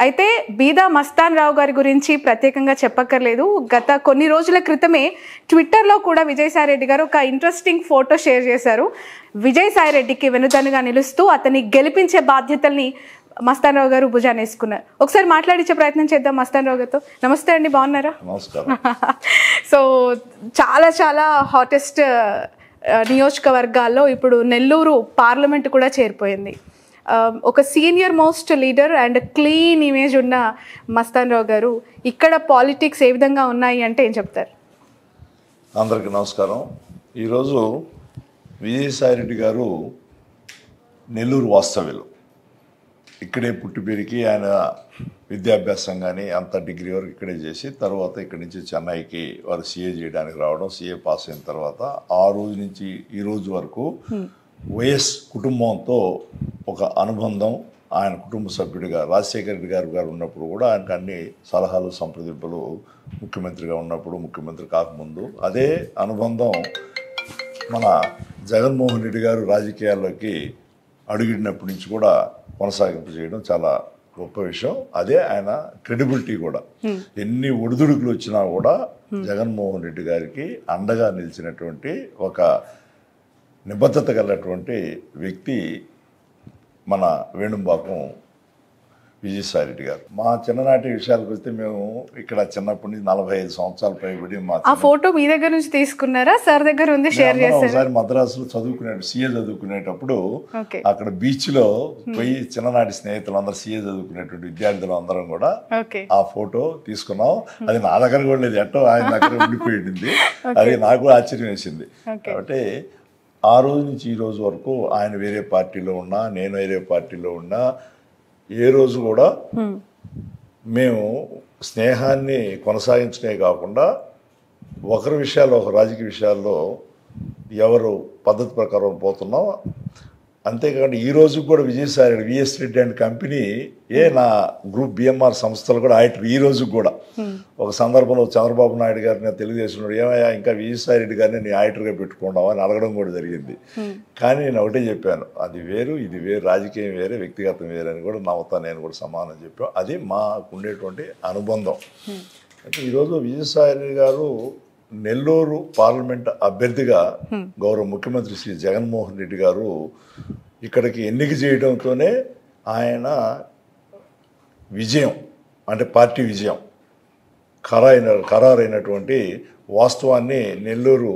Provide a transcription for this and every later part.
అయితే బీదా మస్తాన్ రావు గారి గురించి ప్రత్యేకంగా చెప్పక్కర్లేదు. గత కొన్ని రోజుల క్రితమే ట్విట్టర్లో కూడా విజయసాయిరెడ్డి గారు ఒక ఇంట్రెస్టింగ్ ఫోటో షేర్ చేశారు. విజయసాయిరెడ్డికి వెనుదన్నుగా నిలుస్తూ అతన్ని గెలిపించే బాధ్యతల్ని మస్తాన్ రావు గారు భుజాన్ని వేసుకున్నారు. ఒకసారి మాట్లాడించే ప్రయత్నం చేద్దాం మస్తాన్ రావు గారితో. నమస్తే అండి, బాగున్నారా? నమస్కారం. సో చాలా చాలా హాటెస్ట్ నియోజకవర్గాల్లో ఇప్పుడు నెల్లూరు పార్లమెంట్ కూడా చేరిపోయింది. ఒక senior most leader and clean image ఉన్న మస్తాన్ రావు గారు ఇక్కడ పాలిటిక్స్ ఏ విధంగా ఉన్నాయి అంటే ఏం చెప్తారు? అందరికీ నమస్కారం. ఈరోజు విజయసాయిరెడ్డి గారు నెల్లూరు వాస్తవ్యులు. ఇక్కడే పుట్టి పెరిగి ఆయన విద్యాభ్యాసం కానీ అంత డిగ్రీ వరకు ఇక్కడే చేసి తర్వాత ఇక్కడి నుంచి చెన్నైకి వారు సీఏ చేయడానికి రావడం, సీఏ పాస్ అయిన తర్వాత ఆ రోజు నుంచి ఈ రోజు వరకు వైఎస్ కుటుంబంతో ఒక అనుబంధం. ఆయన కుటుంబ సభ్యుడిగా రాజశేఖర రెడ్డి గారు ఉన్నప్పుడు కూడా ఆయనకు అన్ని సలహాలు సంప్రదింపులు, ముఖ్యమంత్రిగా ఉన్నప్పుడు, ముఖ్యమంత్రి కాకముందు అదే అనుబంధం మన జగన్మోహన్ రెడ్డి గారు రాజకీయాల్లోకి అడుగుడినప్పటి నుంచి కూడా కొనసాగింపు చేయడం చాలా గొప్ప విషయం. అదే ఆయన క్రెడిబిలిటీ కూడా. ఎన్ని ఒడిదుడుకులు వచ్చినా కూడా జగన్మోహన్ రెడ్డి గారికి అండగా నిలిచినటువంటి ఒక నిబద్ధత కలిగినటువంటి వ్యక్తి మన వేణుంబాకం విజయసాయిరెడ్డి గారు. మా చిన్ననాటి విషయాలకు వస్తే మేము ఇక్కడ చిన్నప్పటి నుంచి 45 సంవత్సరాలు పైబడి ఆ ఫోటో మీ దగ్గర నుంచి తీసుకున్నారా? సార్ దగ్గర ఉంది, షేర్ చేశారు. ఒకసారి మద్రాసులో సీఏ చదువుకునేటప్పుడు అక్కడ బీచ్ లో పోయి చిన్ననాటి స్నేహితులు అందరూ సీఏ చదువుకునేటువంటి విద్యార్థులు అందరం కూడా ఆ ఫోటో తీసుకున్నాం. అది నా దగ్గర కూడా లేదు, ఎట్టో ఆయన దగ్గర ఉండిపోయింది. అది నాకు ఆశ్చర్యం వేసింది. కాబట్టి ఆ రోజు నుంచి ఈ రోజు వరకు ఆయన వేరే పార్టీలో ఉన్నా, నేను వేరే పార్టీలో ఉన్నా, ఏ రోజు కూడా మేము స్నేహాన్ని కొనసాగించనే కాకుండా ఒకరి విషయాల్లో, ఒక రాజకీయ విషయాల్లో ఎవరు పద్ధతి ప్రకారం పోతున్నాం. అంతేకాకుండా ఈ రోజు కూడా Vijayasai Reddy VS Reddy and company నా గ్రూప్ బిఎంఆర్ సంస్థలు కూడా ఆడిటర్. ఈ రోజు కూడా ఒక సందర్భంలో చంద్రబాబు నాయుడు గారిని తెలుగుదేశంలో ఏమయ్యా ఇంకా విజయసాయిరెడ్డి గారిని నీ ఆడిటర్గా పెట్టుకున్నావా అని అడగడం కూడా జరిగింది. కానీ నేను ఒకటే చెప్పాను, అది వేరు ఇది వేరు, రాజకీయం వేరే వ్యక్తిగతం వేరే అని కూడా నవ్వుతా నేను కూడా సమానం చెప్పాను. అది మాకు ఉండేటువంటి అనుబంధం. అంటే ఈరోజు విజయసాయిరెడ్డి గారు నెల్లూరు పార్లమెంట్ అభ్యర్థిగా గౌరవ ముఖ్యమంత్రి శ్రీ జగన్మోహన్ రెడ్డి గారు ఇక్కడికి ఎన్నిక చేయడంతోనే ఆయన విజయం, అంటే పార్టీ విజయం ఖరారైనటువంటి వాస్తవాన్ని నెల్లూరు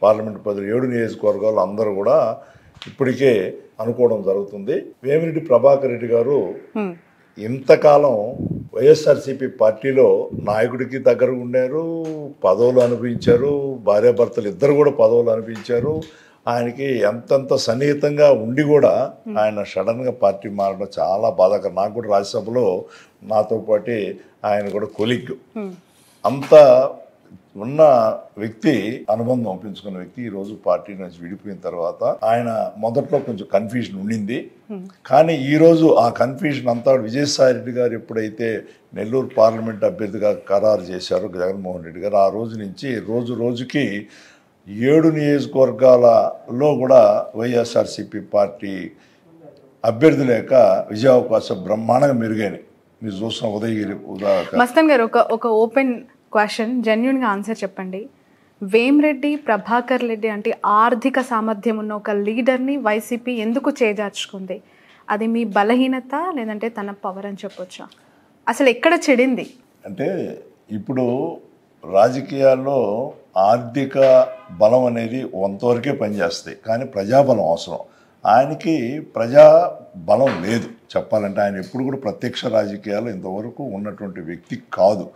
పార్లమెంట్ పరిధిలో 7 నియోజకవర్గాలు అందరూ కూడా ఇప్పటికే అనుకోవడం జరుగుతుంది. వేమిరెడ్డి ప్రభాకర్ రెడ్డి గారు ఇంతకాలం వైఎస్ఆర్సీపీ పార్టీలో నాయకుడికి దగ్గర ఉండారు, పదవులు అనుభవించారు, భార్యాభర్తలు ఇద్దరు కూడా పదవులు అనుభవించారు. ఆయనకి ఎంతంత సన్నిహితంగా ఉండి కూడా ఆయన సడన్గా పార్టీ మారడం చాలా బాధాకరం. నాకు కూడా రాజ్యసభలో నాతో పాటు ఆయన కూడా కొలిగ్ అంత ఉన్న వ్యక్తి, అనుబంధం పెంచుకున్న వ్యక్తి ఈరోజు పార్టీ నుంచి విడిపోయిన తర్వాత ఆయన మొదట్లో కొంచెం కన్ఫ్యూజన్ ఉండింది. కానీ ఈరోజు ఆ కన్ఫ్యూజన్ అంతా విజయసాయిరెడ్డి గారు ఎప్పుడైతే నెల్లూరు పార్లమెంట్ అభ్యర్థిగా ఖరారు చేశారో జగన్మోహన్ రెడ్డి గారు, ఆ రోజు నుంచి రోజుకి 7 నియోజకవర్గాలలో కూడా వైఎస్ఆర్సీపీ పార్టీ అభ్యర్థి లేక విజయావకాశం బ్రహ్మాండంగా మెరుగైనాయి. మీరు చూసిన ఉదయగిరి మస్తాన్ గారు ఒక ఓపెన్ క్వశ్చన్, జెన్యున్గా ఆన్సర్ చెప్పండి. వేమిరెడ్డి ప్రభాకర్ రెడ్డి అంటే ఆర్థిక సామర్థ్యం ఉన్న ఒక లీడర్ని వైసీపీ ఎందుకు చేజార్చుకుంది? అది మీ బలహీనత లేదంటే తన పవర్ అని చెప్పొచ్చా? అసలు ఎక్కడ చెడింది? అంటే ఇప్పుడు రాజకీయాల్లో ఆర్థిక బలం అనేది కొంతవరకే పనిచేస్తాయి, కానీ ప్రజాబలం అవసరం. ఆయనకి ప్రజా బలం లేదు చెప్పాలంటే. ఆయన ఎప్పుడు కూడా ప్రత్యక్ష రాజకీయాలు ఇంతవరకు ఉన్నటువంటి వ్యక్తి కాదు.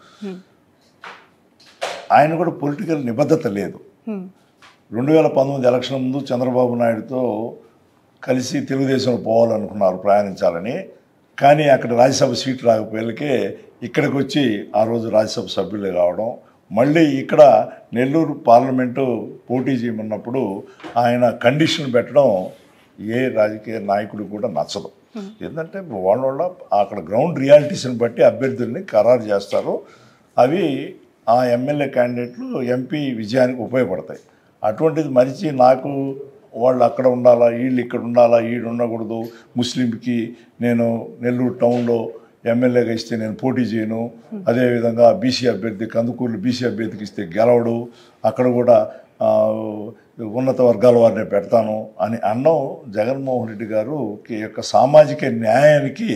ఆయన కూడా పొలిటికల్ నిబద్ధత లేదు. 2019 ఎలక్షన్ ముందు చంద్రబాబు నాయుడుతో కలిసి తెలుగుదేశంలో పోవాలనుకున్నారు, ప్రయాణించాలని. కానీ అక్కడ రాజ్యసభ సీట్ రాకపోయేకే ఇక్కడికి వచ్చి ఆ రోజు రాజ్యసభ సభ్యులు కావడం, మళ్ళీ ఇక్కడ నెల్లూరు పార్లమెంటు పోటీ చేయమన్నప్పుడు ఆయన కండిషన్ పెట్టడం ఏ రాజకీయ నాయకుడు కూడా నచ్చదు. ఏంటంటే వాళ్ళ అక్కడ గ్రౌండ్ రియాలిటీస్ని బట్టి అభ్యర్థుల్ని ఖరారు చేస్తారు. అవి ఆ ఎమ్మెల్యే క్యాండిడేట్లు ఎంపీ విజయానికి ఉపయోగపడతాయి. అటువంటిది మరిచి నాకు వాళ్ళు అక్కడ ఉండాలా, వీళ్ళు ఇక్కడ ఉండాలా, వీడు ఉండకూడదు, ముస్లింకి నేను నెల్లూరు టౌన్లో ఎమ్మెల్యేగా ఇస్తే నేను పోటీ చేయను, అదేవిధంగా బీసీ అభ్యర్థి కందుకూరు బీసీ అభ్యర్థికి ఇస్తే గెలవడు, అక్కడ కూడా ఉన్నత వర్గాల వారిని పెడతాను అని అన్నం జగన్మోహన్ రెడ్డి గారు యొక్క సామాజిక న్యాయానికి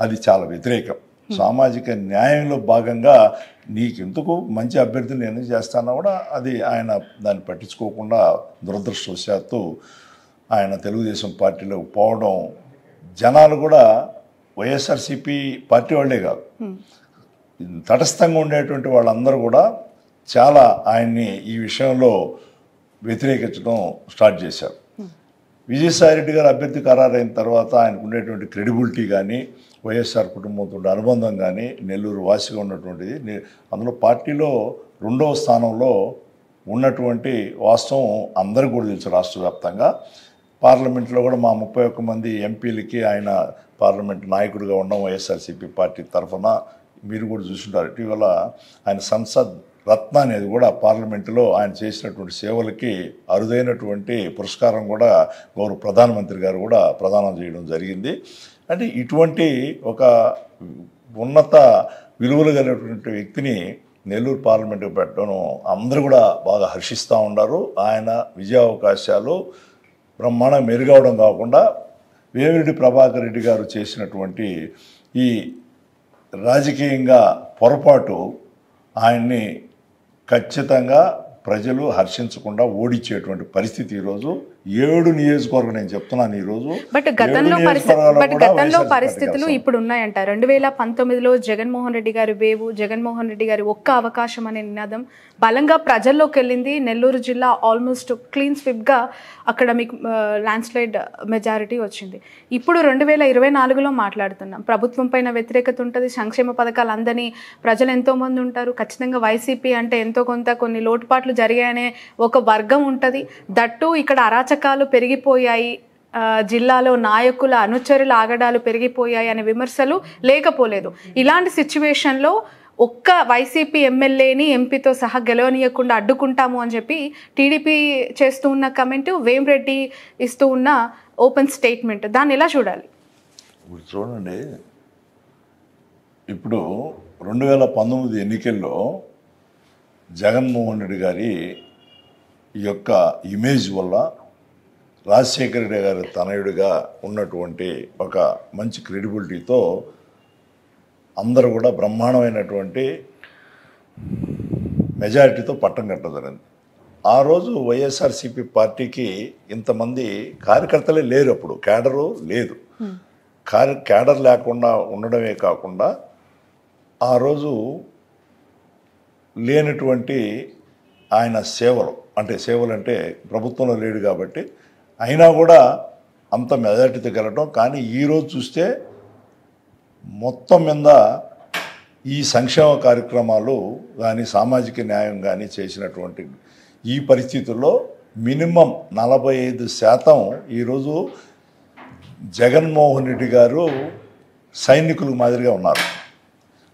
అది చాలా వ్యతిరేకం. సామాజిక న్యాయంలో భాగంగా నీకెందుకు మంచి అభ్యర్థిని నేను చేస్తానా కూడా అది ఆయన దాన్ని పట్టించుకోకుండా దురదృష్టవశాత్తు ఆయన తెలుగుదేశం పార్టీలోకి పోవడం, జనాలు కూడా వైఎస్ఆర్సీపీ పార్టీ వాళ్ళే కాదు తటస్థంగా ఉండేటువంటి వాళ్ళందరూ కూడా చాలా ఆయన్ని ఈ విషయంలో వ్యతిరేకించడం స్టార్ట్ చేశారు. విజయసాయిరెడ్డి గారు అభ్యర్థి ఖరారైన తర్వాత ఆయనకు ఉండేటువంటి క్రెడిబిలిటీ కానీ వైఎస్ఆర్ కుటుంబంతో అనుబంధం కానీ నెల్లూరు వాసిగా ఉన్నటువంటిది, అందులో పార్టీలో 2వ స్థానంలో ఉన్నటువంటి వాస్తవం అందరికీ కూడా తెలుసు. రాష్ట్ర వ్యాప్తంగా పార్లమెంట్లో కూడా మా 31 మంది ఎంపీలకి ఆయన పార్లమెంట్ నాయకుడిగా ఉండడం వైఎస్ఆర్సీపీ పార్టీ తరఫున మీరు కూడా చూసుంటారు. ఇటీవల ఆయన సంసద్ రత్న అనేది కూడా పార్లమెంటులో ఆయన చేసినటువంటి సేవలకి అరుదైనటువంటి పురస్కారం కూడా గౌరవ ప్రధానమంత్రి గారు కూడా ప్రదానం చేయడం జరిగింది. అంటే ఇటువంటి ఒక ఉన్నత విలువలు కలిగినటువంటి వ్యక్తిని నెల్లూరు పార్లమెంటుకు పెట్టడం అందరూ కూడా బాగా హర్షిస్తూ ఉన్నారు. ఆయన విజయావకాశాలు బ్రహ్మాండంగా మెరుగవడం కాకుండా వేమిరెడ్డి ప్రభాకర్ రెడ్డి గారు చేసినటువంటి ఈ రాజకీయంగా పొరపాటు ఆయన్ని ఖచ్చితంగా ప్రజలు హర్షించకుండా ఓడించేటువంటి పరిస్థితి ఈరోజు 7 నియోజకవర్గం నేను చెప్తున్నాను ఈరోజు. బట్ గతంలో పరిస్థితులు ఇప్పుడు ఉన్నాయంట. 2019లో జగన్మోహన్ రెడ్డి గారి వేవు, జగన్మోహన్ రెడ్డి గారి ఒక్క అవకాశం అనే నినాదం బలంగా ప్రజల్లోకి వెళ్ళింది. నెల్లూరు జిల్లా ఆల్మోస్ట్ క్లీన్ స్విప్గా అక్కడ మీకు ల్యాండ్స్లైడ్ మెజారిటీ వచ్చింది. ఇప్పుడు 2024లో మాట్లాడుతున్నాం. ప్రభుత్వం పైన వ్యతిరేకత ఉంటుంది, సంక్షేమ పథకాలు అందని ప్రజలు ఎంతోమంది ఉంటారు. ఖచ్చితంగా వైసీపీ అంటే ఎంతో కొంత కొన్ని లోటుపాట్లు జరిగాయనే ఒక వర్గం ఉంటుంది. దట్టు ఇక్కడ అరాచకాలు పెరిగిపోయాయి, జిల్లాలో నాయకుల అనుచరుల ఆగడాలు పెరిగిపోయాయి అనే విమర్శలు లేకపోలేదు. ఇలాంటి సిచ్యువేషన్లో ఒక్క వైసీపీ ఎమ్మెల్యేని ఎంపీతో సహా గెలవనీయకుండా అడ్డుకుంటాము అని చెప్పి టీడీపీ చేస్తూ ఉన్న కమెంట్, వేమిరెడ్డి ఇస్తూ ఉన్న ఓపెన్ స్టేట్మెంట్, దాన్ని ఎలా చూడాలి? ఇప్పుడు చూడండి, ఇప్పుడు 2019 ఎన్నికల్లో జగన్మోహన్ రెడ్డి గారి ఈ యొక్క ఇమేజ్ వల్ల రాజశేఖర రెడ్డి గారి తనయుడిగా ఉన్నటువంటి ఒక మంచి క్రెడిబిలిటీతో అందరూ కూడా బ్రహ్మాండమైనటువంటి మెజారిటీతో పట్టం కట్టదరింది. ఆ రోజు వైఎస్ఆర్సీపీ పార్టీకి ఇంతమంది కార్యకర్తలే లేరు, అప్పుడు క్యాడరు లేదు. క్యాడర్ లేకుండా ఉండడమే కాకుండా ఆ రోజు లేనటువంటి ఆయన సేవలు అంటే ప్రభుత్వంలో లేడు కాబట్టి అయినా కూడా అంత మెజారిటీతో గెలవడం. కానీ ఈరోజు చూస్తే మొత్తం మీద ఈ సంక్షేమ కార్యక్రమాలు కానీ సామాజిక న్యాయం కానీ చేసినటువంటి ఈ పరిస్థితుల్లో మినిమం 45% ఈరోజు జగన్మోహన్ రెడ్డి గారు సైనికుల మాదిరిగా ఉన్నారు.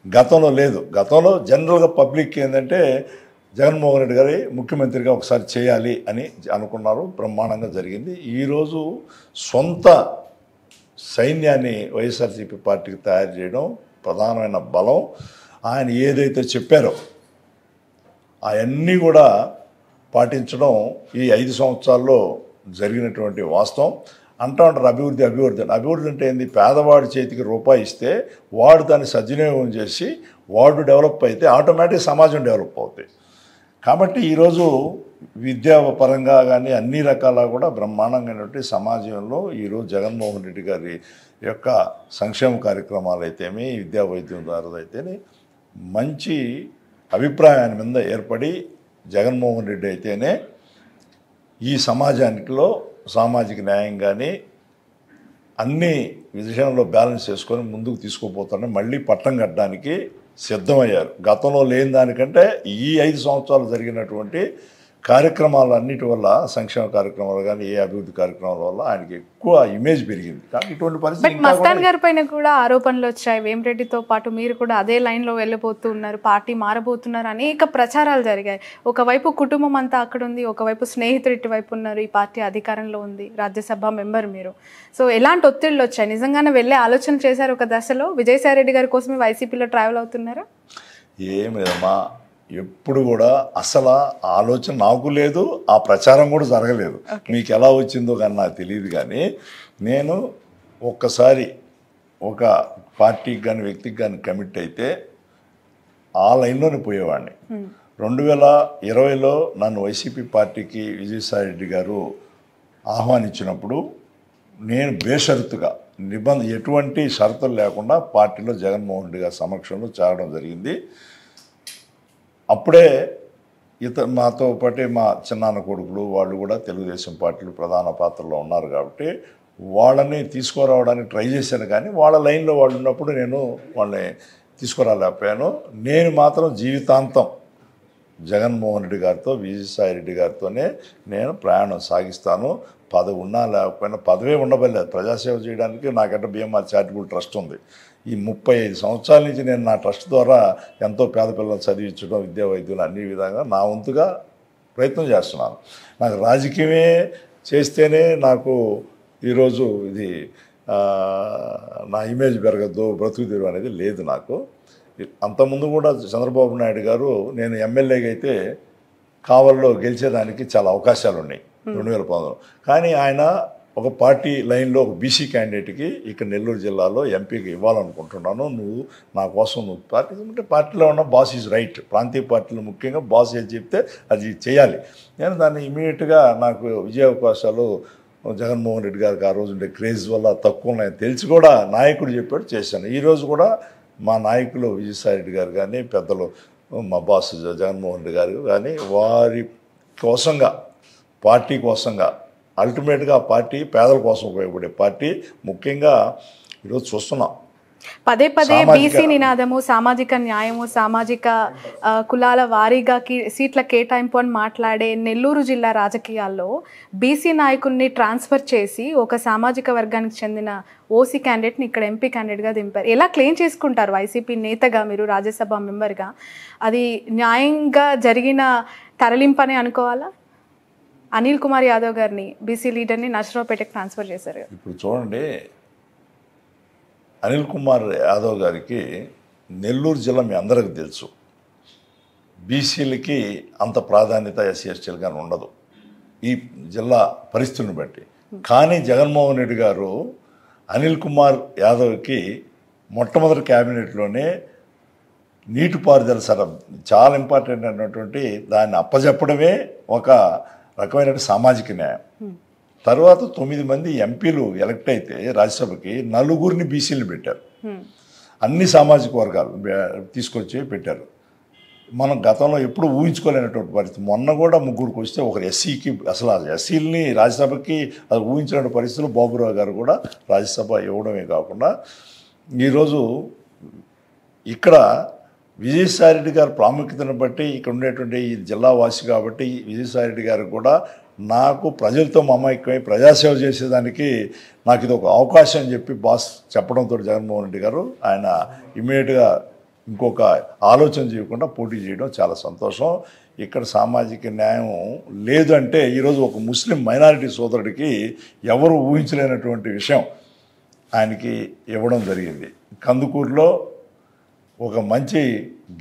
గతంలో లేదు. గతంలో జనరల్గా పబ్లిక్ ఏంటంటే జగన్మోహన్ రెడ్డి గారి ముఖ్యమంత్రిగా ఒకసారి చేయాలి అని అనుకున్నారు, బ్రహ్మాండంగా జరిగింది. ఈరోజు సొంత సైన్యాన్ని వైఎస్ఆర్సీపీ పార్టీకి తయారు చేయడం ప్రధానమైన బలం. ఆయన ఏదైతే చెప్పారో అవన్నీ కూడా పాటించడం ఈ 5 సంవత్సరాల్లో జరిగినటువంటి వాస్తవం. అంటూ ఉంటారు అభివృద్ధి అంటే ఏంది? పేదవాడి చేతికి రూపాయి ఇస్తే వాడు దాన్ని సద్వినియోగం చేసి వాడు డెవలప్ అయితే ఆటోమేటిక్ సమాజం డెవలప్ అవుతాయి. కాబట్టి ఈరోజు విద్యాపరంగా కానీ అన్ని రకాల కూడా బ్రహ్మాండంగా సమాజంలో ఈరోజు జగన్మోహన్ రెడ్డి గారి యొక్క సంక్షేమ కార్యక్రమాలు అయితేమి, విద్యా వైద్యం ద్వారా అయితేనే మంచి అభిప్రాయాన్ని మీద ఏర్పడి జగన్మోహన్ రెడ్డి అయితేనే ఈ సమాజానికిలో సామాజిక న్యాయం కానీ అన్ని విషయంలో బ్యాలెన్స్ చేసుకొని ముందుకు తీసుకుపోతారని మళ్ళీ పట్టం కట్టడానికి సిద్ధమయ్యారు. గతంలో లేని దానికంటే ఈ 5 సంవత్సరాలు జరిగినటువంటి కార్యక్రమాలు అన్నిటి వల్ల, సంక్షేమ కార్యక్రమాలు కానీ ఏ అభివృద్ధి కార్యక్రమాల వల్ల ఆయనకి ఎక్కువ ఇమేజ్ పెరిగింది. కానీ ఇటువంటి పరిస్థితి మస్తాన్ గారి పైన కూడా ఆరోపణలు వచ్చాయి. వేమిరెడ్డితో పాటు మీరు కూడా అదే లైన్లో వెళ్ళిపోతూ ఉన్నారు, పార్టీ మారబోతున్నారు, అనేక ప్రచారాలు జరిగాయి. ఒకవైపు కుటుంబం అంతా అక్కడ ఉంది, ఒకవైపు స్నేహితులు ఇటువైపు ఉన్నారు, ఈ పార్టీ అధికారంలో ఉంది, రాజ్యసభ మెంబర్ మీరు. సో ఎలాంటి ఒత్తిళ్ళు వచ్చాయి? నిజంగానే వెళ్ళే ఆలోచన చేశారు ఒక దశలో? విజయసాయి రెడ్డి గారి కోసమే వైసీపీలో ట్రావెల్ అవుతున్నారా? ఏం లేదమ్మా, ఎప్పుడు కూడా అసలు ఆలోచన నాకు లేదు, ఆ ప్రచారం కూడా జరగలేదు. మీకు ఎలా వచ్చిందో కానీ నాకు తెలియదు. కానీ నేను ఒక్కసారి ఒక పార్టీకి కానీ వ్యక్తికి కానీ కమిట్ అయితే ఆ లైన్లోనే పోయేవాడిని. 2020లో నన్ను వైసీపీ పార్టీకి విజయసాయి రెడ్డి గారు ఆహ్వానించినప్పుడు నేను బేషరతుగా ఎటువంటి షరతులు లేకుండా పార్టీలో జగన్మోహన్ రెడ్డి గారి సమక్షంలో చేరడం జరిగింది. అప్పుడే మాతో పాటే మా చిన్నాన్న కొడుకులు వాళ్ళు కూడా తెలుగుదేశం పార్టీలు ప్రధాన పాత్రలో ఉన్నారు కాబట్టి వాళ్ళని తీసుకురావడానికి ట్రై చేశాను. కానీ వాళ్ళ లైన్లో వాళ్ళు ఉన్నప్పుడు నేను వాళ్ళని తీసుకురాలేకపోయాను. నేను మాత్రం జీవితాంతం జగన్మోహన్ రెడ్డి గారితో, విజయసాయి రెడ్డి గారితోనే నేను ప్రయాణం సాగిస్తాను. పదవి ఉన్నా లేకపోయినా, పదవే ఉండబలేదు, ప్రజాసేవ చేయడానికి నాకంటే బిఎంఆర్ చారిటబుల్ ట్రస్ట్ ఉంది. ఈ 35 సంవత్సరాల నుంచి నేను నా ట్రస్ట్ ద్వారా ఎంతో పేద పిల్లలను చదివించడం, విద్యా వైద్యులు అన్ని విధంగా నా వంతుగా ప్రయత్నం చేస్తున్నాను. నాకు రాజకీయమే చేస్తేనే నాకు ఈరోజు ఇది నా ఇమేజ్ పెరగద్దు, బ్రతుకు తెరువు అనేది లేదు నాకు. అంతకుముందు కూడా చంద్రబాబు నాయుడు గారు నేను ఎమ్మెల్యేగా అయితే కావలిలో గెలిచేదానికి చాలా అవకాశాలు ఉన్నాయి 2019. కానీ ఆయన ఒక పార్టీ లైన్లో ఒక బీసీ క్యాండిడేట్కి ఇక్కడ నెల్లూరు జిల్లాలో ఎంపీకి ఇవ్వాలనుకుంటున్నాను, నువ్వు నా కోసం నువ్వు పార్టీ అంటే పార్టీలో ఉన్న బాస్ ఈజ్ రైట్. ప్రాంతీయ పార్టీలు ముఖ్యంగా బాస్ ఏది చెప్తే అది చేయాలి. నేను దాన్ని ఇమీడియట్గా నాకు విజయ అవకాశాలు జగన్మోహన్ రెడ్డి గారికి ఆ రోజు ఉండే క్రేజ్ వల్ల తక్కువ ఉన్నాయని తెలిసి కూడా నాయకుడు చెప్పాడు, చేశాను. ఈరోజు కూడా మా నాయకులు విజయసాయి రెడ్డి గారు కానీ, పెద్దలు మా బాస్ జగన్మోహన్ రెడ్డి గారు కానీ వారి కోసంగా, పార్టీ కోసంగా, అల్టిమేట్గా పార్టీ పేదల కోసం ఉపయోగపడే పార్టీ. ముఖ్యంగా ఈరోజు చూస్తున్నాం పదే పదే బీసీ నినాదము, సామాజిక న్యాయము, సామాజిక కులాల వారీగా సీట్ల కేటాయింపు అని మాట్లాడే నెల్లూరు జిల్లా రాజకీయాల్లో బీసీ నాయకుల్ని ట్రాన్స్ఫర్ చేసి ఒక సామాజిక వర్గానికి చెందిన ఓసీ క్యాండిడేట్ని ఇక్కడ ఎంపీ క్యాండిడేట్గా దింపారు. ఎలా క్లెయిమ్ చేసుకుంటారు వైసీపీ నేతగా, మీరు రాజ్యసభ మెంబర్గా? అది న్యాయంగా జరిగిన తరలింపనే అనుకోవాలా? అనిల్ కుమార్ యాదవ్ గారిని, బీసీ లీడర్ని నర్సరావుపేటకి ట్రాన్స్ఫర్ చేశారు. ఇప్పుడు చూడండి, అనిల్ కుమార్ యాదవ్ గారికి నెల్లూరు జిల్లా మీ అందరికీ తెలుసు, బీసీలకి అంత ప్రాధాన్యత ఎస్సీ ఎస్టీలు కానీ ఉండదు ఈ జిల్లా పరిస్థితులను బట్టి. కానీ జగన్మోహన్ రెడ్డి గారు అనిల్ కుమార్ యాదవ్కి మొట్టమొదటి క్యాబినెట్లోనే నీటిపారుదల చాలా ఇంపార్టెంట్ అయినటువంటి దాన్ని అప్పచెప్పడమే ఒక రకమైన సామాజిక న్యాయం. తర్వాత 9 మంది ఎంపీలు ఎలక్ట్ అయితే రాజ్యసభకి 4 బీసీలు పెట్టారు. అన్ని సామాజిక వర్గాలు తీసుకొచ్చి పెట్టారు. మనం గతంలో ఎప్పుడు ఊహించుకోలేనటువంటి పరిస్థితి. మొన్న కూడా 3 వస్తే ఒకరు ఎస్సీకి, అసలు ఎస్సీలని రాజ్యసభకి అది ఊహించిన పరిస్థితుల్లో బాబురావు గారు కూడా రాజ్యసభ ఇవ్వడమే కాకుండా ఈరోజు ఇక్కడ విజయసాయి రెడ్డి గారి ప్రాముఖ్యతను బట్టి ఇక్కడ ఉండేటువంటి ఈ జిల్లా వాసి కాబట్టి విజయసాయి రెడ్డి గారు కూడా నాకు ప్రజలతో మమైక్యమై ప్రజాసేవ చేసేదానికి నాకు ఇది ఒక అవకాశం అని చెప్పి బాస్ చెప్పడంతో జగన్మోహన్ రెడ్డి గారు ఆయన ఇమ్మీడియట్గా ఇంకొక ఆలోచన చేయకుండా పోటీ చేయడం చాలా సంతోషం. ఇక్కడ సామాజిక న్యాయం లేదు అంటే ఈరోజు ఒక ముస్లిం మైనారిటీ సోదరుడికి ఎవరు ఊహించలేనటువంటి విషయం ఆయనకి ఇవ్వడం జరిగింది. కందుకూరులో ఒక మంచి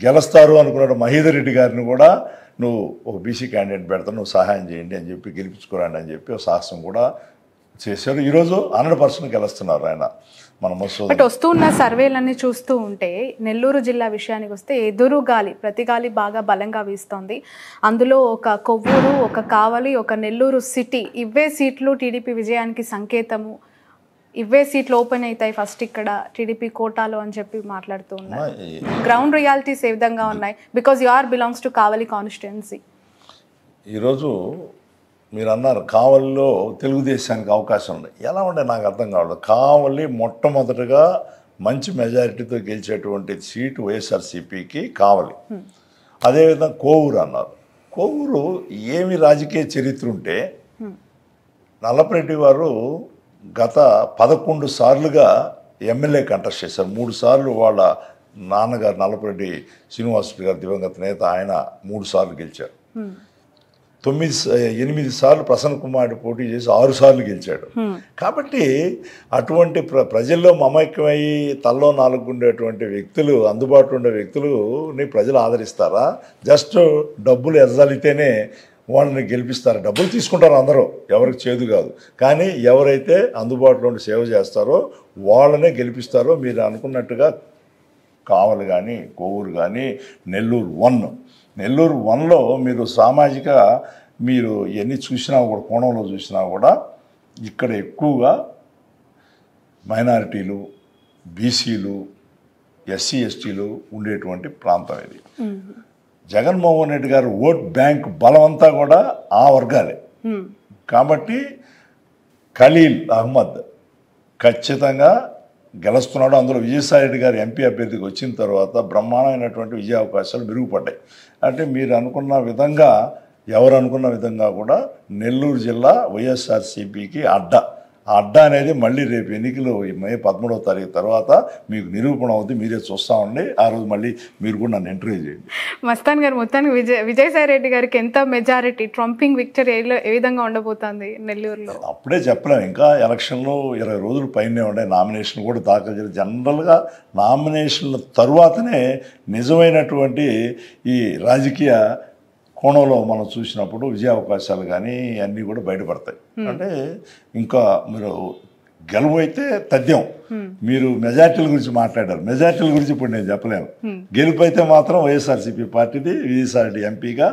గెలుస్తారు అనుకున్నాడు మహీధర్ రెడ్డి గారిని కూడా నువ్వు ఒక బీసీ క్యాండిడేట్ పెడతావు, నువ్వు సహాయం చేయండి అని చెప్పి గెలిపించుకోరండి అని చెప్పి ఒక సాహసం కూడా చేశారు. ఈరోజు 100% గెలుస్తున్నారు ఆయన. బట్ వస్తున్న సర్వేలన్నీ చూస్తూ ఉంటే నెల్లూరు జిల్లా విషయానికి వస్తే ఎదురు గాలి, ప్రతి గాలి బాగా బలంగా వీస్తోంది. అందులో ఒక కొవ్వూరు, ఒక కావలి, ఒక నెల్లూరు సిటీ, ఇవే సీట్లు టీడీపీ విజయానికి సంకేతము. ఇవే సీట్లు ఓపెన్ అవుతాయి ఫస్ట్ ఇక్కడ టీడీపీ కోటాలో అని చెప్పి మాట్లాడుతూ ఉన్నారు. గ్రౌండ్ రియాలిటీస్ ఏ విధంగా ఉన్నాయి? Because you are belongs to Kavali constituency. ఈరోజు మీరు అన్నారు కావలిలో తెలుగుదేశానికి అవకాశం ఉంది. ఎలా ఉండే నాకు అర్థం కావట్లేదు. కావలి మొట్టమొదటిగా మంచి మెజారిటీతో గెలిచేటువంటి సీటు వైఎస్ఆర్సీపీకి కావలి. అదేవిధంగా కోవూరు అన్నారు. కోవూరు ఏమి రాజకీయ చరిత్ర ఉంటే నల్లపరెడ్డి వారు గత 11 సార్లుగా ఎమ్మెల్యే కంటెస్ట్ చేశారు. 3 సార్లు వాళ్ళ నాన్నగారు నల్లపరెడ్డి శ్రీనివాసరెడ్డి గారు దివంగత నేత, ఆయన 3 సార్లు గెలిచారు. 8 సార్లు ప్రసన్న కుమార్ పోటీ చేసి 6 సార్లు గెలిచాడు. కాబట్టి అటువంటి ప్రజల్లో మమైక్యమయ్యి తల్లో 4 ఉండేటువంటి వ్యక్తులు, అందుబాటులో ఉండే వ్యక్తులని ప్రజలు ఆదరిస్తారా? జస్ట్ డబ్బులు ఎదజల్లితేనే వాళ్ళని గెలిపిస్తారు. డబ్బులు తీసుకుంటారు అందరూ, ఎవరికి చేదు కాదు. కానీ ఎవరైతే అందుబాటులో ఉండి సేవ చేస్తారో వాళ్ళనే గెలిపిస్తారో. మీరు అనుకున్నట్టుగా కావలి కానీ, కోవూరు కానీ, నెల్లూరు 1లో మీరు సామాజిక మీరు ఎన్ని చూసినా కూడా, కోణంలో చూసినా కూడా ఇక్కడ ఎక్కువగా మైనారిటీలు, బీసీలు, ఎస్సీ ఎస్టీలు ఉండేటువంటి ప్రాంతం ఇది. జగన్మోహన్ రెడ్డి గారు ఓట్ బ్యాంక్ బలమంతా కూడా ఆ వర్గాలే. కాబట్టి ఖలీల్ అహ్మద్ ఖచ్చితంగా గెలుస్తున్నాడు. అందులో విజయసాయిరెడ్డి గారు ఎంపీ అభ్యర్థికి వచ్చిన తర్వాత బ్రహ్మాండమైనటువంటి విజయ అవకాశాలు మెరుగుపడ్డాయి. అంటే మీరు అనుకున్న విధంగా, ఎవరు అనుకున్న విధంగా కూడా నెల్లూరు జిల్లా వైఎస్ఆర్సీపీకి అడ్డా. ఆ అడ్డా అనేది మళ్ళీ రేపు ఎన్నికలు మే 13వ తారీఖు తర్వాత మీకు నిరూపణ అవుతుంది. మీరే చూస్తూ ఉండి ఆ రోజు మళ్ళీ మీరు కూడా నన్ను ఇంటర్వ్యూ చేయండి. మస్తాన్ గారు, మొత్తానికి విజయసాయి రెడ్డి గారికి ఎంత మెజారిటీ, ట్రంపింగ్ విక్టరీ ఏ విధంగా ఉండబోతుంది నెల్లూరులో? అప్పుడే చెప్పలేము. ఇంకా ఎలక్షన్లో 20 రోజులు పైనే ఉన్నాయి. నామినేషన్ కూడా దాఖలు చేయాలి. జనరల్గా నామినేషన్ల తరువాతనే నిజమైనటువంటి ఈ రాజకీయ కోణంలో మనం చూసినప్పుడు విజయ అవకాశాలు కానీ అన్నీ కూడా బయటపడతాయి. అంటే ఇంకా మీరు గెలుపు అయితే తథ్యం. మీరు మెజార్టీల గురించి మాట్లాడారు. మెజార్టీల గురించి ఇప్పుడు నేను చెప్పలేను. గెలుపు అయితే మాత్రం వైఎస్ఆర్సీపీ పార్టీది. విజయసాయిరెడ్డి ఎంపీగా,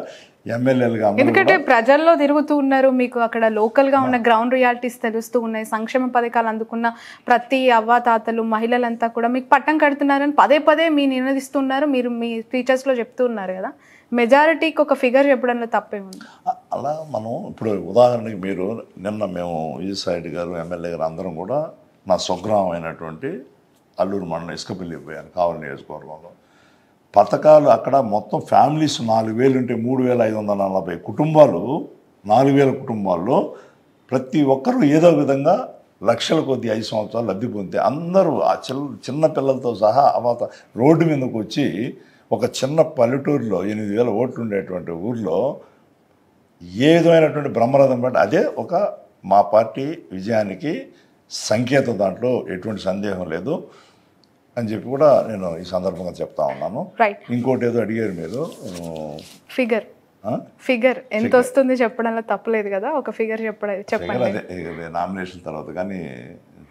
ఎమ్మెల్యేలుగా. ఎందుకంటే ప్రజల్లో తిరుగుతూ ఉన్నారు, మీకు అక్కడ లోకల్గా ఉన్న గ్రౌండ్ రియాలిటీస్ తెలుస్తూ ఉన్నాయి. సంక్షేమ పథకాలు అందుకున్న ప్రతి అవ్వాతాతలు, మహిళలంతా కూడా మీకు పట్టం కడుతున్నారని పదే మీ నినదిస్తున్నారు. మీరు మీ స్పీచెస్లో చెప్తూ ఉన్నారు కదా. మెజారిటీకి ఒక ఫిగర్ చెప్పడంలో తప్పేముంది? అలా మనం ఇప్పుడు ఉదాహరణకి మీరు నిన్న మేము విజయసాయిరెడ్డి గారు, ఎమ్మెల్యే గారు అందరం కూడా నా స్వగ్రామం అయినటువంటి అల్లూరు మండలం ఇసుకపల్లికి పోయాను, కావలి నియోజకవర్గంలో. పథకాలు అక్కడ మొత్తం ఫ్యామిలీస్ 4,000 ఉంటే 3,540 కుటుంబాలు, 4,000 కుటుంబాల్లో ప్రతి ఒక్కరూ ఏదో విధంగా లక్షల కొద్ది 5 సంవత్సరాలు లబ్ధి పొందితే అందరూ ఆ చిన్న పిల్లలతో సహా అవాత రోడ్డు మీదకి వచ్చి ఒక చిన్న పల్లెటూరులో 8,000 ఓట్లు ఉండేటువంటి ఊర్లో ఏ విధమైనటువంటి బ్రహ్మరథం బట్టి అదే ఒక మా పార్టీ విజయానికి సంకేతం. దాంట్లో ఎటువంటి సందేహం లేదు అని చెప్పి కూడా నేను ఈ సందర్భంగా చెప్తా ఉన్నాను. ఇంకోటి ఏదో అడిగారు మీరు, ఫిగర్ ఎంత వస్తుంది చెప్పడంలో తప్పలేదు కదా. ఒక ఫిగర్ చెప్పండి. అదే నామినేషన్ తర్వాత కానీ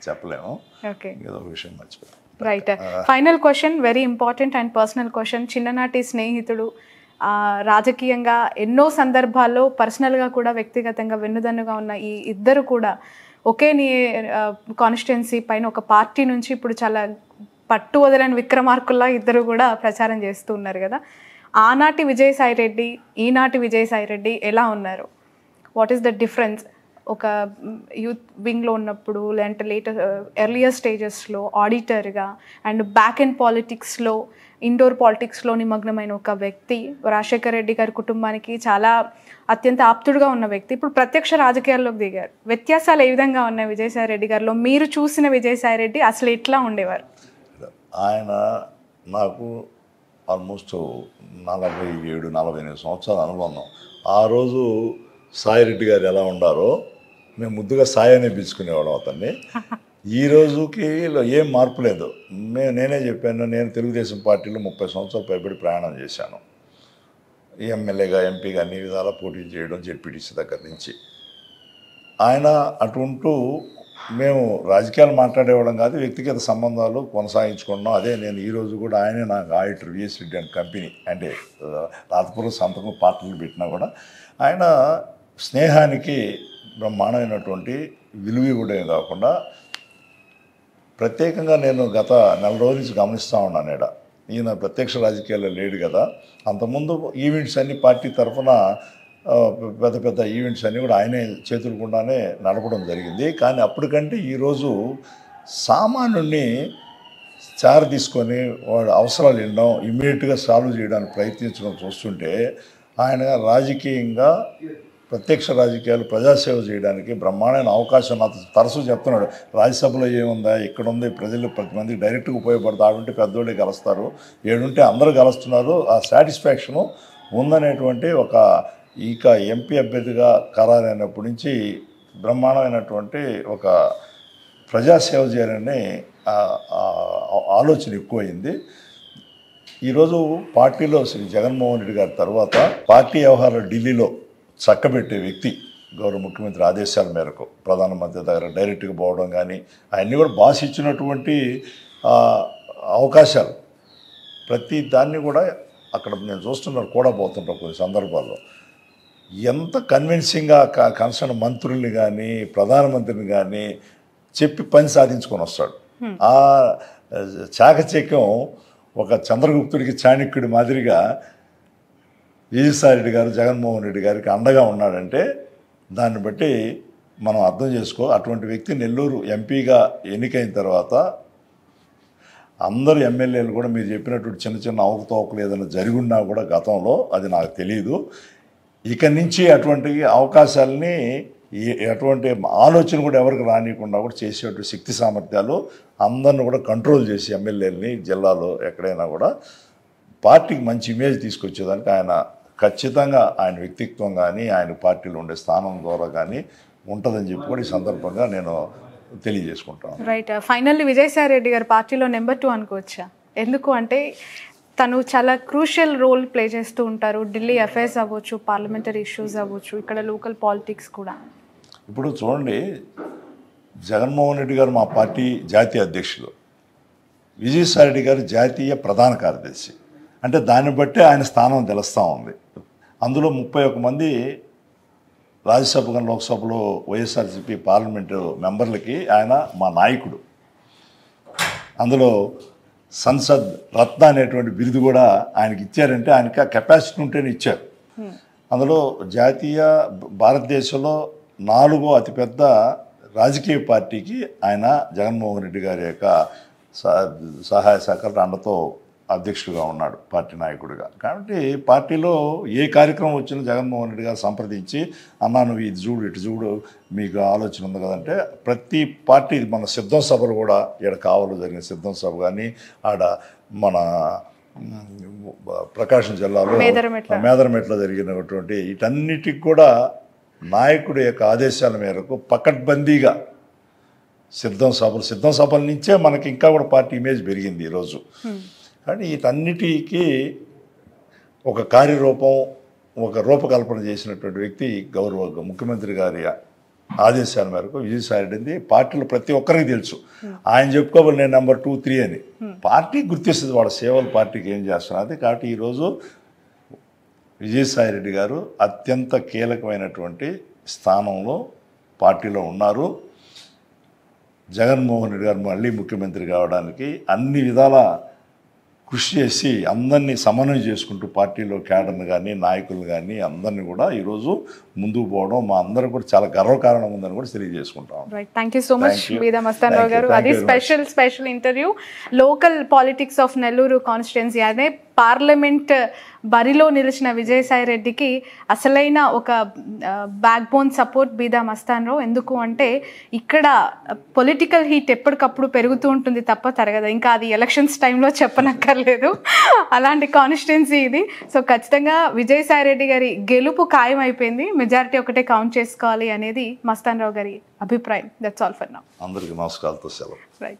చెప్పలేము. ఏదో ఒక విషయం మర్చిపోయాను. Right. Final question, very important and personal question. చిన్ననాటి స్నేహితుడు, రాజకీయంగా ఎన్నో సందర్భాల్లో పర్సనల్గా కూడా వ్యక్తిగతంగా వెన్నుదన్నుగా ఉన్న ఈ ఇద్దరు కూడా ఒకే కాన్స్టిట్యున్సీ పైన ఒక పార్టీ నుంచి ఇప్పుడు చాలా పట్టు వదలని విక్రమార్కుల్లా ఇద్దరు కూడా ప్రచారం చేస్తూ ఉన్నారు కదా. ఆనాటి విజయసాయిరెడ్డి, ఈనాటి విజయసాయిరెడ్డి ఎలా ఉన్నారు? What is the difference? ఒక యూత్ వింగ్లో ఉన్నప్పుడు, లేదంటే ఎర్లియర్ స్టేజెస్లో ఆడిటర్గా అండ్ బ్యాక్ అండ్ పాలిటిక్స్లో, ఇండోర్ పాలిటిక్స్లో నిమగ్నమైన ఒక వ్యక్తి, రాజశేఖర్ రెడ్డి గారి కుటుంబానికి చాలా అత్యంత ఆప్తుడుగా ఉన్న వ్యక్తి, ఇప్పుడు ప్రత్యక్ష రాజకీయాల్లోకి దిగారు. వ్యత్యాసాలు ఏ విధంగా ఉన్నాయి విజయసాయి రెడ్డి గారిలో? మీరు చూసిన విజయసాయి రెడ్డి అసలు ఎట్లా ఉండేవారు? ఆయన నాకు ఆల్మోస్ట్ 47-48 సంవత్సరాల అనుబంధం. ఆ రోజు సాయిరెడ్డి గారు ఎలా ఉండారో మేము ముద్దుగా సాయి అనే పిలుచుకునేవాళ్ళం అతన్ని. ఈ రోజుకి ఏం మార్పు లేదు. నేనే చెప్పాను, నేను తెలుగుదేశం పార్టీలో 30 సంవత్సరాలు పైబడి ప్రయాణం చేశాను. ఎమ్మెల్యేగా, ఎంపీగా అన్ని విధాలా పోటీ చేయడం, జెడ్పీటీసీ దగ్గర నుంచి. ఆయన అటుంటూ మేము రాజకీయాలు మాట్లాడేవాళ్ళం కాదు, వ్యక్తిగత సంబంధాలు కొనసాగించుకున్నాం. అదే నేను ఈరోజు కూడా ఆయనే నాకు auditor VS Reddy and company అంటే రాతపూర్వ సంతకం పార్టీలు పెట్టినా కూడా ఆయన స్నేహానికి బ్రహ్మాండమైనటువంటి విలువ ఇవ్వడమే కాకుండా ప్రత్యేకంగా నేను గత నెల రోజుల నుంచి గమనిస్తూ ఉన్నాను. ఈయన ప్రత్యక్ష రాజకీయాల్లో లేడు కదా. అంతకుముందు ఈవెంట్స్ అన్ని పార్టీ తరఫున పెద్ద పెద్ద ఈవెంట్స్ అన్నీ కూడా ఆయనే చేతుల గుండానే నడపడం జరిగింది. కానీ అప్పటికంటే ఈరోజు సామాన్యుడిని చార తీసుకొని వాడు అవసరాలు వినడం, ఇమ్మీడియట్గా సాల్వ్ చేయడానికి ప్రయత్నించడం చూస్తుంటే ఆయన రాజకీయంగా ప్రత్యక్ష రాజకీయాలు ప్రజాసేవ చేయడానికి బ్రహ్మాండమైన అవకాశం నాకు తరచూ చెప్తున్నాడు. రాజ్యసభలో ఏముందా, ఇక్కడ ఉంది, ప్రజలు ప్రతి మందికి డైరెక్ట్గా ఉపయోగపడతారు, ఆడుంటే పెద్దోళ్ళే కలుస్తారు, ఏడుంటే అందరూ కలుస్తున్నారు, ఆ సాటిస్ఫాక్షను ఉందనేటువంటి ఒక ఇక ఎంపీ అభ్యర్థిగా ఖరారైనప్పటి నుంచి బ్రహ్మాండమైనటువంటి ఒక ప్రజాసేవ చేయాలనే ఆలోచన ఎక్కువైంది. ఈరోజు పార్టీలో శ్రీ జగన్మోహన్ రెడ్డి గారి తర్వాత పార్టీ వ్యవహారాలు ఢిల్లీలో చక్కబెట్టే వ్యక్తి గౌరవ ముఖ్యమంత్రి ఆదేశాల మేరకు ప్రధానమంత్రి దగ్గర డైరెక్ట్గా పోవడం కానీ అవన్నీ కూడా బాస్ ఇచ్చినటువంటి అవకాశాలు ప్రతి దాన్ని కూడా అక్కడ నేను చూస్తున్నాను కూడా పోతుంటాను కొన్ని సందర్భాల్లో. ఎంత కన్విన్సింగ్గా కన్సర్న్ మంత్రుల్ని కానీ ప్రధానమంత్రిని కానీ చెప్పి పని సాధించుకొని వస్తాడు. ఆ చాకచక్యం ఒక చంద్రగుప్తుడికి చాణక్యుడి మాదిరిగా విజయసాయి రెడ్డి గారు జగన్మోహన్ రెడ్డి గారికి అండగా ఉన్నాడంటే దాన్ని బట్టి మనం అర్థం చేసుకో. అటువంటి వ్యక్తి నెల్లూరు ఎంపీగా ఎన్నికైన తర్వాత అందరూ ఎమ్మెల్యేలు కూడా మీరు చెప్పినటువంటి చిన్న చిన్న అవకతవకలు ఏదైనా జరిగినా కూడా గతంలో అది నాకు తెలియదు. ఇక నుంచి అటువంటి అవకాశాలని ఎటువంటి ఆలోచన కూడా ఎవరికి రానియకుండా కూడా చేసేటువంటి శక్తి సామర్థ్యాలు అందరిని కూడా కంట్రోల్ చేసి ఎమ్మెల్యేలని జిల్లాలో ఎక్కడైనా కూడా పార్టీకి మంచి ఇమేజ్ తీసుకొచ్చేదానికి ఆయన ఖచ్చితంగా ఆయన వ్యక్తిత్వం కానీ ఆయన పార్టీలో ఉండే స్థానం ద్వారా కానీ ఉంటుందని చెప్పి కూడా ఈ సందర్భంగా నేను తెలియజేసుకుంటాను. రైట్. ఫైనల్లీ విజయసాయి రెడ్డి గారు పార్టీలో నెంబర్ 2 అనుకోవచ్చా? ఎందుకు అంటే తను చాలా క్రూషియల్ రోల్ ప్లే చేస్తూ ఉంటారు. ఢిల్లీ అఫైర్స్ అవ్వచ్చు, పార్లమెంటరీ ఇష్యూస్ అవ్వచ్చు, ఇక్కడ లోకల్ పాలిటిక్స్ కూడా. ఇప్పుడు చూడండి, జగన్మోహన్ రెడ్డి గారు మా పార్టీ జాతీయ అధ్యక్షులు, విజయసాయి రెడ్డి గారు జాతీయ ప్రధాన కార్యదర్శి. అంటే దాన్ని బట్టి ఆయన స్థానం తెలుస్తూ ఉంది. అందులో 31 మంది రాజ్యసభ కానీ లోక్సభలో వైఎస్ఆర్సీపీ పార్లమెంటు మెంబర్లకి ఆయన మా నాయకుడు. అందులో సంసద్ రత్న అనేటువంటి బిరుదు కూడా ఆయనకి ఇచ్చారంటే ఆయనకి ఆ కెపాసిటీ ఉంటేనే ఇచ్చారు. అందులో జాతీయ భారతదేశంలో 4వ అతిపెద్ద రాజకీయ పార్టీకి ఆయన జగన్మోహన్ రెడ్డి గారి యొక్క సహాయ సహకార అండతో అధ్యక్షుడిగా ఉన్నాడు, పార్టీ నాయకుడిగా. కాబట్టి పార్టీలో ఏ కార్యక్రమం వచ్చినా జగన్మోహన్ రెడ్డి గారు సంప్రదించి అన్నా నువ్వు ఇది చూడు ఇటు చూడు మీకు ఆలోచన ఉంది కదంటే ప్రతి పార్టీ మన సిద్ధం సభలు కూడా ఇక్కడ కావలో జరిగిన సిద్ధం సభ కానీ ఆడ మన ప్రకాశం జిల్లాలో మేదరమెట్లో జరిగినటువంటి వీటన్నిటికి కూడా నాయకుడి యొక్క ఆదేశాల మేరకు పకడ్బందీగా సిద్ధం సభల నుంచే మనకి ఇంకా కూడా పార్టీ ఇమేజ్ పెరిగింది ఈరోజు. కానీ వీటన్నిటికీ ఒక కార్యరూపం ఒక రూపకల్పన చేసినటువంటి వ్యక్తి గౌరవ ముఖ్యమంత్రి గారి ఆదేశాల మేరకు విజయసాయి రెడ్డి. పార్టీలో ప్రతి ఒక్కరికి తెలుసు ఆయన చెప్పుకోవాలి నేను నెంబర్ 2, 3 అని. పార్టీ గుర్తిస్తుంది వాళ్ళ సేవలు పార్టీకి ఏం చేస్తున్నది. కాబట్టి ఈరోజు విజయసాయి రెడ్డి గారు అత్యంత కీలకమైనటువంటి స్థానంలో పార్టీలో ఉన్నారు. జగన్మోహన్ రెడ్డి గారు మళ్ళీ ముఖ్యమంత్రి కావడానికి అన్ని విధాల కృషి చేసి అందరినీ సమన్వయం చేసుకుంటూ పార్టీలో క్యాడర్ని కానీ నాయకులు కానీ అందరినీ కూడా ఈరోజు ముందుకు పోవడం మా అందరూ కూడా చాలా గర్వకారణం ఉందని కూడా తెలియజేసుకుంటాం. Right. Thank you so much Beeda Mastan Rao గారు. అది special interview. Local politics of Nellore constituency అనే పార్లమెంట్ బరిలో నిలిచిన విజయసాయి రెడ్డికి అసలైన ఒక backbone support Beeda Mastan Rao. ఎందుకు అంటే ఇక్కడ పొలిటికల్ హీట్ ఎప్పటికప్పుడు పెరుగుతూ ఉంటుంది తప్ప తరగదు. ఇంకా అది ఎలక్షన్స్ టైంలో చెప్పనక్కర్లేదు, అలాంటి కాన్స్టిట్యున్సీ ఇది. సో ఖచ్చితంగా విజయసాయి రెడ్డి గారి గెలుపు ఖాయం అయిపోయింది. మెజారిటీ ఒకటే కౌంట్ చేసుకోవాలి అనేది మస్తాన్ రావు గారి అభిప్రాయం. That's all for now. అందరికీ నమస్కారాలతో సెలవు. రైట్.